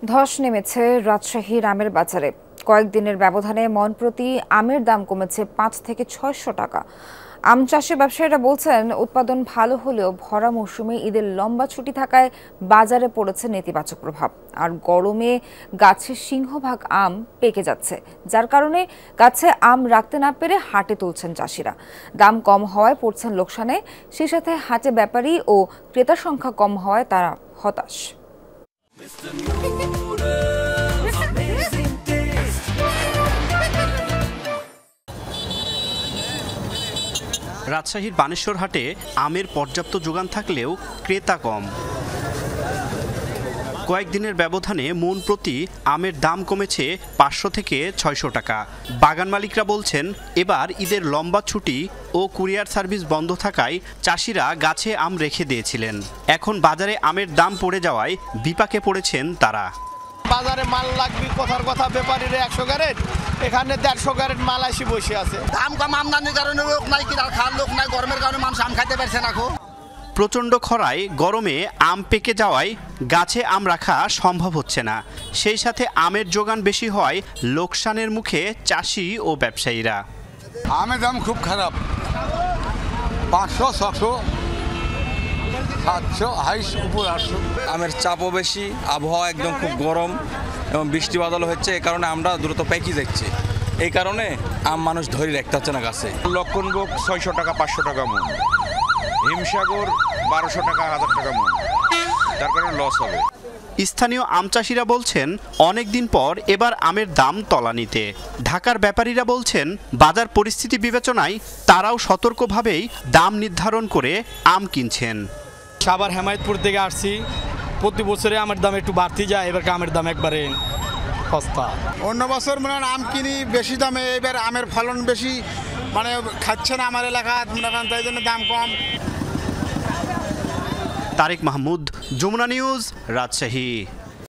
ধস নেমেছে রাজশাহীর আমের বাজারে। কয়েকদিনের ব্যবধানে মন প্রতি আমের দাম কমেছে ৫ থেকে ৬০০ টাকা। আম চাষি ব্যবসায়ীরা বলছেন, উৎপাদন ভালো হলেও ভরা মৌসুমে ঈদের লম্বা ছুটি থাকায় বাজারে পড়েছে নেতিবাচক প্রভাব। আর গরমে গাছের সিংহভাগ আম পেকে যাচ্ছে, যার কারণে গাছে আম রাখতে না পেরে হাটে তুলছেন চাষিরা। দাম কম হওয়ায় পড়ছেন লোকসানে, সেই সাথে হাটে ব্যাপারী ও ক্রেতার সংখ্যা কম হওয়ায় তারা হতাশ। রাজশাহীর বানেশ্বর হাটে আমের পর্যাপ্ত যোগান থাকলেও ক্রেতা কম। কয়েকদিনের ব্যবধানে মন প্রতি আমের দাম কমেছে ৫০০ থেকে ৬০০ টাকা। বাগান মালিকরা বলছেন, এবার ঈদের লম্বা ছুটি ও কুরিয়ার সার্ভিস বন্ধ থাকায় চাষিরা গাছে আম রেখে দিয়েছিলেন। এখন বাজারে আমের দাম পড়ে যাওয়ায় বিপাকে পড়েছেন তারা। বাজারে মাল লাগবে কথার কথা, ব্যাপারীরা ১০০ ক্যারেট, এখানে ১৫০ ক্যারেট মাল আসি বসে আছে। দাম কম, আমদানির কারণে লোক নাই, কি খাওয়ার লোক নাই, গরমের কারণে মানুষ আম খাইতে পারছে না। প্রচণ্ড খরায় গরমে আম পেকে যাওয়ায় গাছে আম রাখা সম্ভব হচ্ছে না। সেই সাথে আমের যোগান বেশি হওয়ায় লোকসানের মুখে চাষি ও ব্যবসায়ীরা। আমের দাম খুব খারাপ, ৫০০, ৬০০, ৭০০, হাইস উপর ৮০০। আমের চাপও বেশি, আবহাওয়া একদম খুব গরম এবং বৃষ্টি বাদল হচ্ছে, এই কারণে আমরা দ্রুত পেকে যাচ্ছে। এই কারণে আম মানুষ ধরে রাখতে হচ্ছে না গাছে। লক্ষণভোগ ৬০০ টাকা, ৫০০ টাকা মন, হিমসাগর ১২০০ টাকা, ১০০০ টাকা মন, তার কারণে লস হবে। স্থানীয় আম চাষিরা বলছেন, অনেকদিন পর এবার আমের দাম তলানিতে। ঢাকার ব্যাপারীরা বলছেন, বাজার পরিস্থিতি বিবেচনায় তারাও সতর্কভাবেই দাম নির্ধারণ করে আম কিনছেন। সাভার হেমায়তপুর থেকে আসছি, প্রতি বছরে আমের দাম একটু বাড়তি যায়, এবার আমের দাম একবারে সস্তা। অন্য বছর মনে হয় আম কিনি বেশি দামে, এবার আমের ফলন বেশি, মানে খাচ্ছে না আমার এলাকা, তাই জন্য দাম কম। তারেক মাহমুদ, যমুনা নিউজ, রাজশাহী।